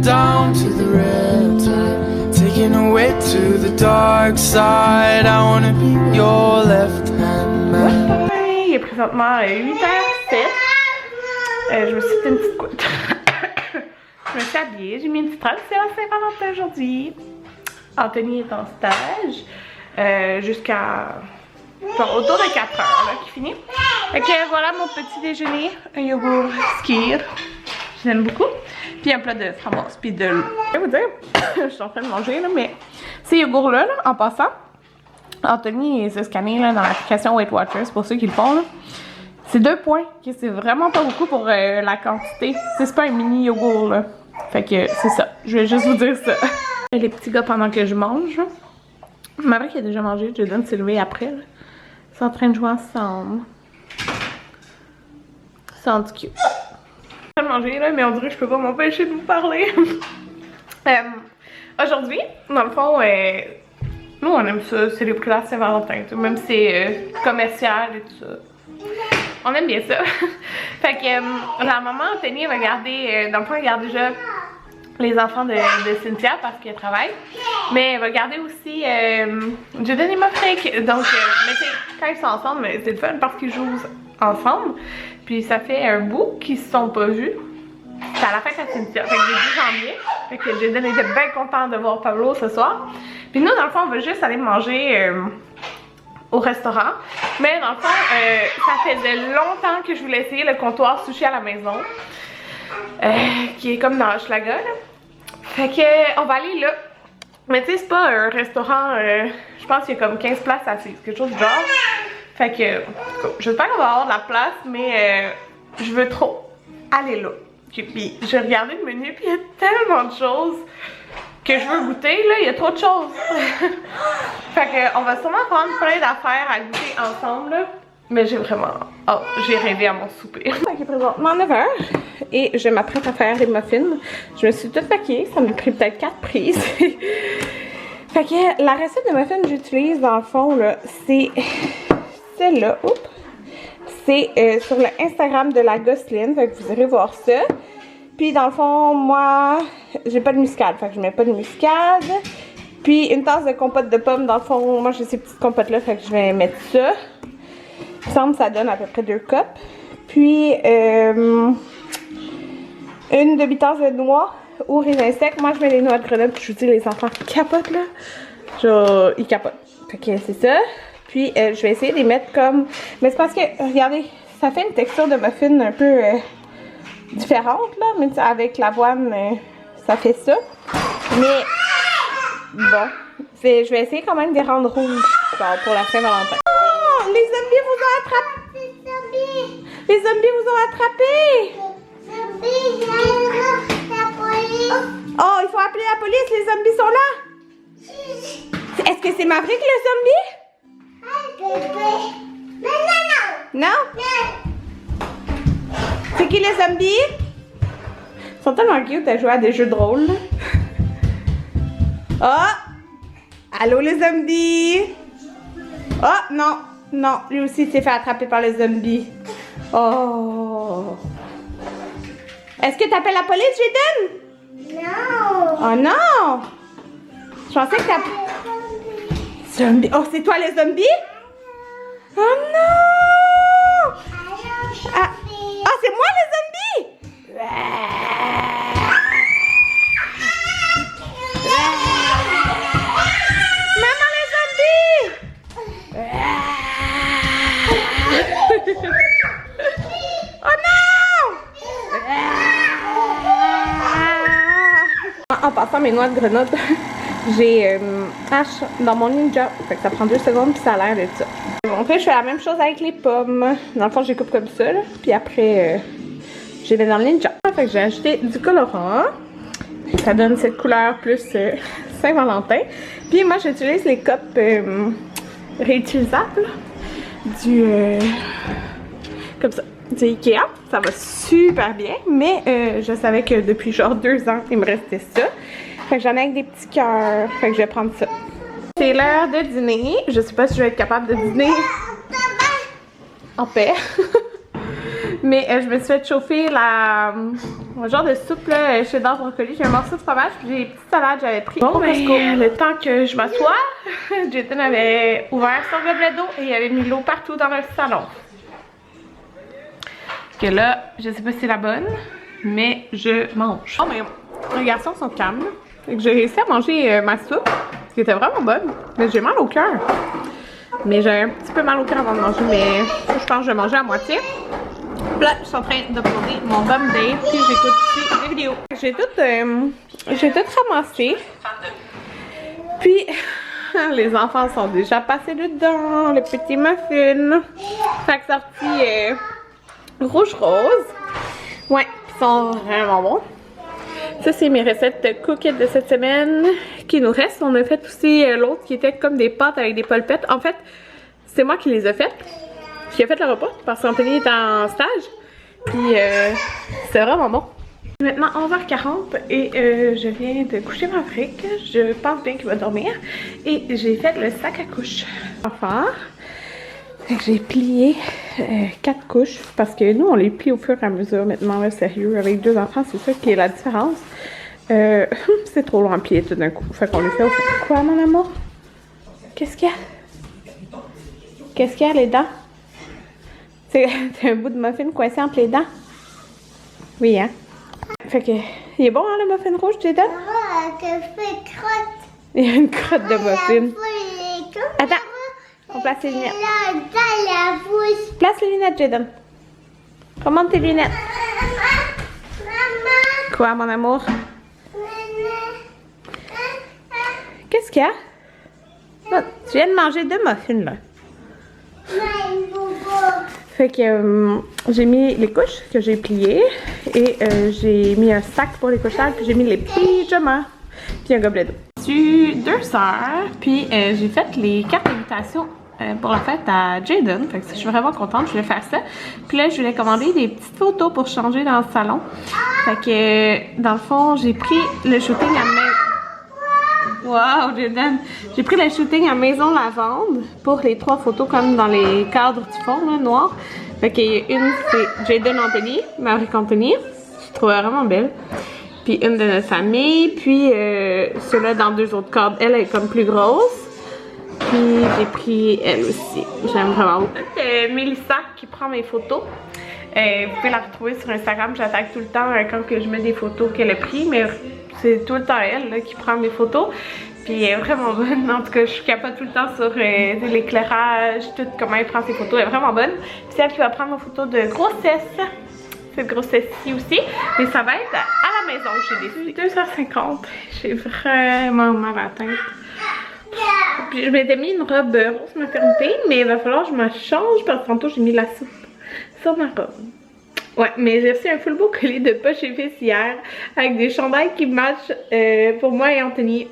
down to the riptide, taken away to the dark side. I wanna be your left hand man. Ouais, il est présentement 8h07. Je me suis fait une petite goutte. Je me suis habillée, j'ai mis une petite robe, c'est la Saint-Valentin aujourd'hui. Anthony est en stage jusqu'à genre autour de 4h là qui finit. Fait que voilà mon petit déjeuner, un yogourt Skir, je l'aime beaucoup. Puis un plat de framboise, puis de l'eau. Je vais vous dire, je suis en train de manger là, mais ces yogourts là, en passant, Anthony s'est scanné là, dans l'application Weight Watchers pour ceux qui le font là. C'est 2 points, c'est vraiment pas beaucoup pour la quantité. C'est pas un mini yogourt là. Fait que c'est ça, je vais juste vous dire ça. Les petits gars pendant que je mange. Maverick a déjà mangé, Jaden s'est levé après. Là. Ils sont en train de jouer ensemble. C'est cute. Je suis en train de manger là, mais on dirait que je peux pas m'empêcher de vous parler. Aujourd'hui, dans le fond, nous on aime ça, célébrer la Saint-Valentin, même si c'est commercial et tout ça. On aime bien ça. Fait que la maman Anthony va garder, dans le fond elle garde déjà les enfants de Cynthia parce qu'elle travaille. Mais elle va garder aussi Jaden et Maverick. Donc, mais quand ils sont ensemble, c'est le fun parce qu'ils jouent ensemble. Puis ça fait un bout qu'ils se sont pas vus. C'est à la fête à Cynthia. Fait que j'ai 10 janvier. Fait que Jaden était bien content de voir Pablo ce soir. Puis nous, dans le fond, on va juste aller manger au restaurant. Mais dans le fond, ça faisait longtemps que je voulais essayer le comptoir sushi à la maison. Qui est comme dans Hochelaga, là. Fait que on va aller là. Mais tu sais, c'est pas un restaurant, je pense qu'il y a comme 15 places assises, quelque chose du genre. Fait que, j'espère qu'on va avoir de la place, mais je veux trop aller là. Puis j'ai regardé le menu, puis il y a tellement de choses que je veux goûter, là, il y a trop de choses. Fait que on va sûrement prendre plein d'affaires à goûter ensemble, là. Mais j'ai vraiment... Oh, j'ai rêvé à mon souper. Il est présentement 9h et je m'apprête à faire les muffins. Je me suis toute maquillée, ça m'a pris peut-être 4 prises. Fait que la recette de muffins que j'utilise dans le fond, là, c'est celle-là. C'est sur le Instagram de la Gosseline, fait que vous irez voir ça. Puis dans le fond, moi, j'ai pas de muscade, fait que je mets pas de muscade. Puis une tasse de compote de pommes, dans le fond, moi j'ai ces petites compotes-là, fait que je vais mettre ça. Il me semble que ça donne à peu près 2 cups. Puis, une demi-tasse de noix ou raisin sec. Moi, je mets les noix de Grenoble. Puis, je vous dis, les enfants capotent, là. Genre, ils capotent. Fait que c'est ça. Puis, je vais essayer de les mettre comme... Mais c'est parce que, regardez, ça fait une texture de muffin un peu différente, là. Mais avec l'avoine, ça fait ça. Mais, bon. Je vais essayer quand même de les rendre rouges, genre, pour la Saint-Valentin. Les zombies vous ont attrapé! Les zombies vous ont attrapé! Oh, il faut appeler la police, les zombies sont là! Est-ce que c'est Maverick le zombie? Non? C'est qui les zombies? Ils sont tellement cute à jouer à des jeux de rôle. Oh! Allô les zombies? Oh, non! Non, lui aussi s'est fait attraper par les zombies. Oh. Est-ce que t'appelles la police, Jaden? Non. Oh non. Je pensais que t'appelles... Zombie. Oh, c'est toi les zombies? Oh non. Ah, oh, c'est moi les zombies? Maman les zombies! Oh non! En passant mes noix de Grenoble, j'ai hache dans mon Ninja. Fait que ça prend 2 secondes puis ça a l'air de ça. Bon, après je fais la même chose avec les pommes. Dans le fond, je les coupe comme ça, là. Puis après, je les mets dans le Ninja. Fait que j'ai ajouté du colorant. Ça donne cette couleur plus Saint-Valentin. Puis moi, j'utilise les copes réutilisables. Comme ça, du Ikea. Ça va super bien, mais je savais que depuis genre 2 ans, il me restait ça. Fait que j'en ai avec des petits cœurs. Fait que je vais prendre ça. C'est l'heure de dîner. Je sais pas si je vais être capable de dîner en paix. Mais je me suis fait chauffer un genre de soupe là, cheddar brocoli. J'ai un morceau de fromage, puis j'ai des petites salades que j'avais pris. Bon, ben, le temps que je m'assois, Jaden avait ouvert son gobelet d'eau et il avait mis l'eau partout dans le salon. Que là, je sais pas si c'est la bonne, mais je mange. Oh, mais les garçons sont calmes. J'ai réussi à manger ma soupe, qui était vraiment bonne, mais j'ai mal au cœur. Mais j'ai un petit peu mal au cœur avant de manger, mais je pense que je vais manger à moitié. Là, je suis en train d'uploader mon bum day, puis j'écoute aussi des vidéos. J'ai tout ramassé. Puis, les enfants sont déjà passés dedans, les petits muffins. Fait que sorti rouge-rose. Ouais, ils sont vraiment bons. Ça, c'est mes recettes cookies de cette semaine qui nous restent. On a fait aussi l'autre qui était comme des pâtes avec des polpettes. En fait, c'est moi qui les ai faites. Qui a fait le repas parce qu'Anthony est en stage. Puis, c'est vraiment bon. Maintenant 11h40 et je viens de coucher ma fric. Je pense bien qu'il va dormir. Et j'ai fait le sac à couches. Enfin, j'ai plié 4 couches parce que nous on les plie au fur et à mesure maintenant, là, sérieux. Avec 2 enfants, c'est ça qui est la différence. C'est trop long à plier tout d'un coup. Fait qu'on les fait au fur. Quoi, mon amour? Qu'est-ce qu'il y a? Qu'est-ce qu'il y a, les dents? C'est un bout de muffin coincé entre les dents? Oui, hein? Fait que, il est bon, hein, le muffin rouge, Jaden? Il y a une crotte de muffin. Attends, on place les lunettes. Place les lunettes, Jaden. Commande tes lunettes. Quoi, mon amour? Qu'est-ce qu'il y a? Oh, tu viens de manger 2 muffins, là. Fait que j'ai mis les couches que j'ai pliées et j'ai mis un sac pour les couchages, puis j'ai mis les pyjamas, puis un gobelet d'eau. J'ai 2 sœurs, puis j'ai fait les cartes d'invitation pour la fête à Jaden. Fait que je suis vraiment contente, je voulais faire ça. Puis là, je voulais commander des petites photos pour changer dans le salon. Fait que dans le fond, j'ai pris le shooting à Wow, Jaden! J'ai pris le shooting à Maison Lavande pour les 3 photos comme dans les cadres du fond, là, noir. Fait qu'il y a une, c'est Jaden Anthony, Marie-Anthony. Je trouve vraiment belle. Puis une de notre famille. Puis celle-là dans 2 autres cadres, elle est comme plus grosse. Puis j'ai pris elle aussi. J'aime vraiment beaucoup. C'est Mélissa qui prend mes photos. Vous pouvez la retrouver sur Instagram. J'attaque tout le temps quand que je mets des photos qu'elle a prises. Mais c'est tout le temps elle là, qui prend mes photos. Puis elle est vraiment bonne. En tout cas, je capote tout le temps sur l'éclairage, tout comment elle prend ses photos. Elle est vraiment bonne. Puis c'est elle qui va prendre mes photos de grossesse. Cette grossesse-ci aussi. Mais ça va être à la maison. J'ai décidé 2h50. J'ai vraiment mal à la tête. Puis je m'étais mis une robe rose maternité, mais il va falloir que je me change parce que tantôt j'ai mis la soupe sur ma robe. Ouais, mais j'ai reçu un full beau collier de poche et fils hier avec des chandails qui matchent pour moi et Anthony.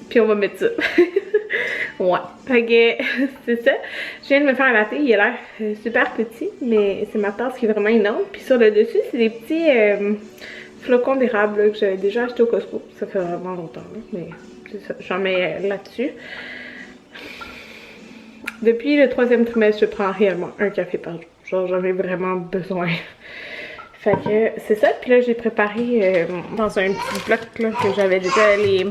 Puis on va mettre ça. Ouais, fait que c'est ça. Je viens de me faire un latte, il a l'air super petit, mais c'est ma tasse qui est vraiment énorme. Puis sur le dessus, c'est des petits flocons d'érable que j'avais déjà acheté au Costco. Ça fait vraiment longtemps, là, mais c'est ça, j'en mets là-dessus. Depuis le 3e trimestre, je prends réellement un café par jour. Genre, j'en ai vraiment besoin. Fait que c'est ça. Puis là, j'ai préparé dans un petit bloc là, que j'avais déjà les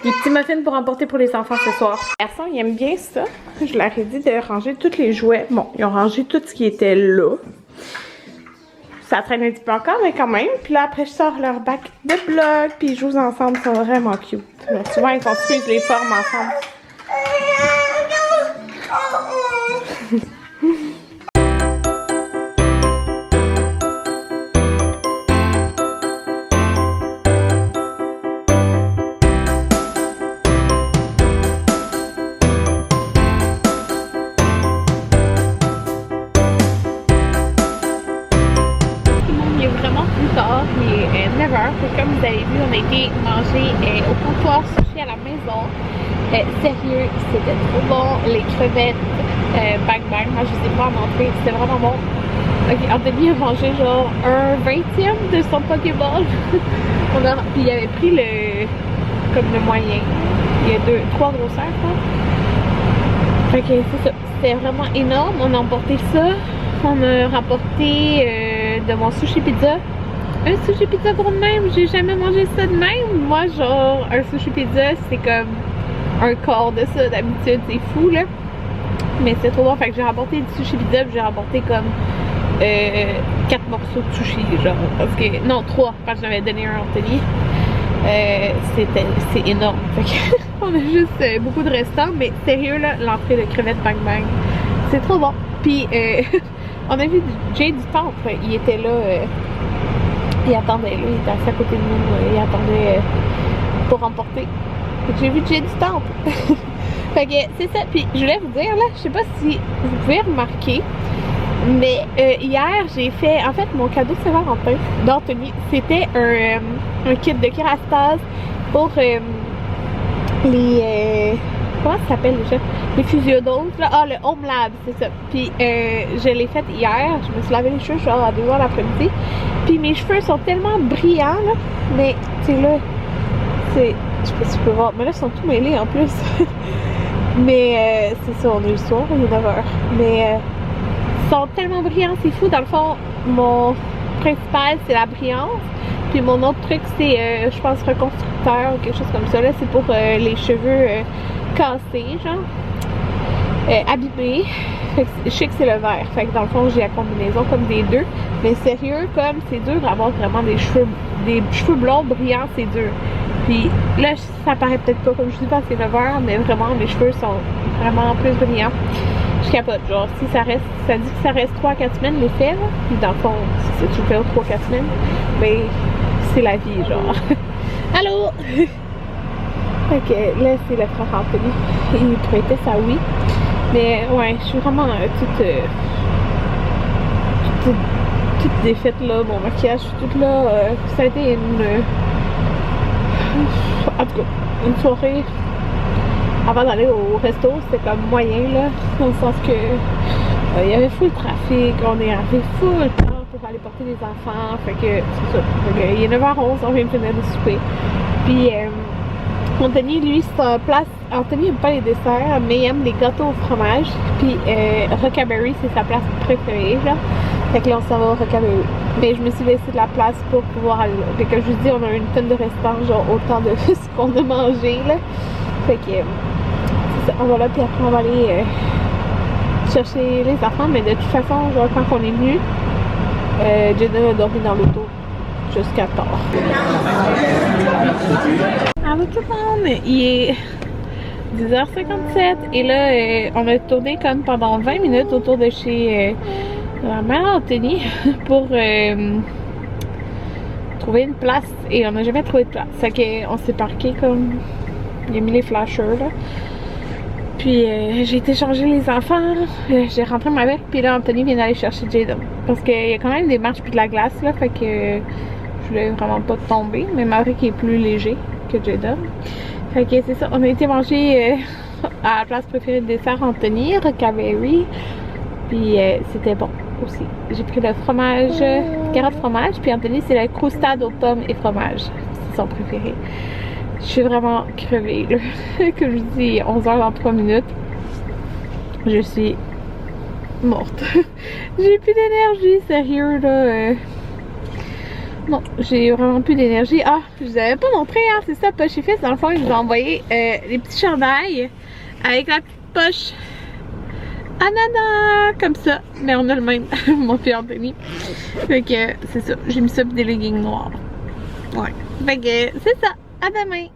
petits muffins pour emporter pour les enfants ce soir. Les garçons, ils aiment bien ça. Je leur ai dit de ranger tous les jouets. Bon, ils ont rangé tout ce qui était là. Ça traîne un petit peu encore, mais quand même. Puis là, après, je sors leur bac de blocs. Puis ils jouent ensemble. Ils sont vraiment cute. Mais souvent, ils construisent les formes ensemble. Comme vous avez vu, on a été manger au comptoir sushi à la maison. Sérieux, c'était trop bon. Les crevettes, bang bang, moi je sais pas en entrée, c'était vraiment bon. Ok, Anthony a mangé genre un 20e de son Pokéball. Puis il avait pris le moyen. Il y a 3 grosseurs quoi. Fait que c'est ça, c'était vraiment énorme. On a emporté ça. On a rapporté de mon sushi pizza. un sushi pizza gros de même, j'ai jamais mangé ça de même. Moi, genre, un sushi pizza, c'est comme un quart de ça d'habitude, c'est fou là. Mais c'est trop bon, fait que j'ai rapporté du sushi pizza, j'ai rapporté comme 4 morceaux de sushi, genre, parce que, non, 3, parce que j'avais donné un à Anthony. C'est énorme, fait que on a juste beaucoup de restants, mais sérieux là, l'entrée de crevettes bang bang, c'est trop bon. Puis on a vu Jay du Temple, il était là, il attendait là, il était assis à côté de nous, il attendait pour emporter. J'ai vu Jay du Temple. Fait que c'est ça, puis je voulais vous dire là, je sais pas si vous pouvez remarquer, mais hier j'ai fait, en fait mon cadeau de Saint-Valentin d'Anthony, c'était un kit de Kerastase pour les comment ça s'appelle déjà? Les physiodoses là, ah le Home Lab, c'est ça. Puis je l'ai fait hier, je me suis lavé les cheveux genre à 2h l'après-midi, puis mes cheveux sont tellement brillants là, mais tu sais là, c'est, je sais pas si tu peux voir, mais là ils sont tout mêlés en plus. Mais c'est ça, on est le soir, il est 9h. Mais ils sont tellement brillants, c'est fou. Dans le fond, mon principal, c'est la brillance. Puis mon autre truc, c'est, je pense, reconstructeur ou quelque chose comme ça. Là, c'est pour les cheveux cassés, genre. Abîmés. Fait que je sais que c'est le vert. Fait que dans le fond, j'ai la combinaison comme des deux. Mais sérieux, comme c'est dur d'avoir vraiment des cheveux blonds brillants, c'est dur. Puis là, ça paraît peut-être pas comme je dis parce que c'est 9h, mais vraiment mes cheveux sont vraiment plus brillants. Je capote, genre si ça reste, ça dit que ça reste 3-4 semaines l'effet, puis dans le fond, si tu le fais 3-4 semaines, ben c'est la vie, genre. Allô? Fait que là, c'est le frère Anthony. Il prêtait ça, oui. Mais ouais, je suis vraiment toute défaite là, mon maquillage, je suis toute là. Ça a été en tout cas, une soirée avant d'aller au resto, c'était comme moyen là, dans le sens que il y avait full trafic, on est arrivé full temps pour aller porter les enfants, fait que c'est ça. Fait que, il est 9h11, on vient de finir de souper. Puis Anthony, lui, c'est place. Anthony n'aime pas les desserts, mais il aime les gâteaux au fromage. Puis Rockaberry, c'est sa place préférée là. Fait que là, on s'en va au Rockaberry. Mais je me suis laissé de la place pour pouvoir aller là. Fait que je vous dis, on a une tonne de restaurants, genre autant de ce qu'on a mangé là. Fait que c'est ça, on va là, puis après on va aller chercher les enfants. Mais de toute façon, genre quand on est venu, Jenna a dormi dans l'auto jusqu'à tard. Allô tout le monde, il est 10h57 et là on a tourné comme pendant 20 minutes autour de chez la mère Anthony pour trouver une place et on n'a jamais trouvé de place. Fait qu'on s'est parqué comme, il a mis les flashers là. Puis j'ai été changer les enfants, j'ai rentré ma mère, puis là Anthony vient d'aller chercher Jaden. Parce qu'il y a quand même des marches puis de la glace là, fait que je voulais vraiment pas tomber, mais Maverick est plus léger que Jaden. Fait que c'est ça, on a été manger à la place préférée de dessert Anthony, Rockaberry, puis c'était bon aussi. J'ai pris le fromage, carotte fromage, puis Anthony c'est le croustade aux pommes et fromage, c'est son préféré. Je suis vraiment crevée là. Comme je dis, 11h dans 3 minutes. Je suis morte. J'ai plus d'énergie, sérieux là. Non, j'ai vraiment plus d'énergie. Ah, je vous avais pas montré, hein, c'est ça, Poche et Fils. Dans le fond, ils nous ont envoyé les petits chandails avec la petite poche ananas, comme ça. Mais on a le même, mon fils Anthony. Fait que c'est ça, j'ai mis ça pour des leggings noirs. Ouais. Fait que c'est ça. À demain!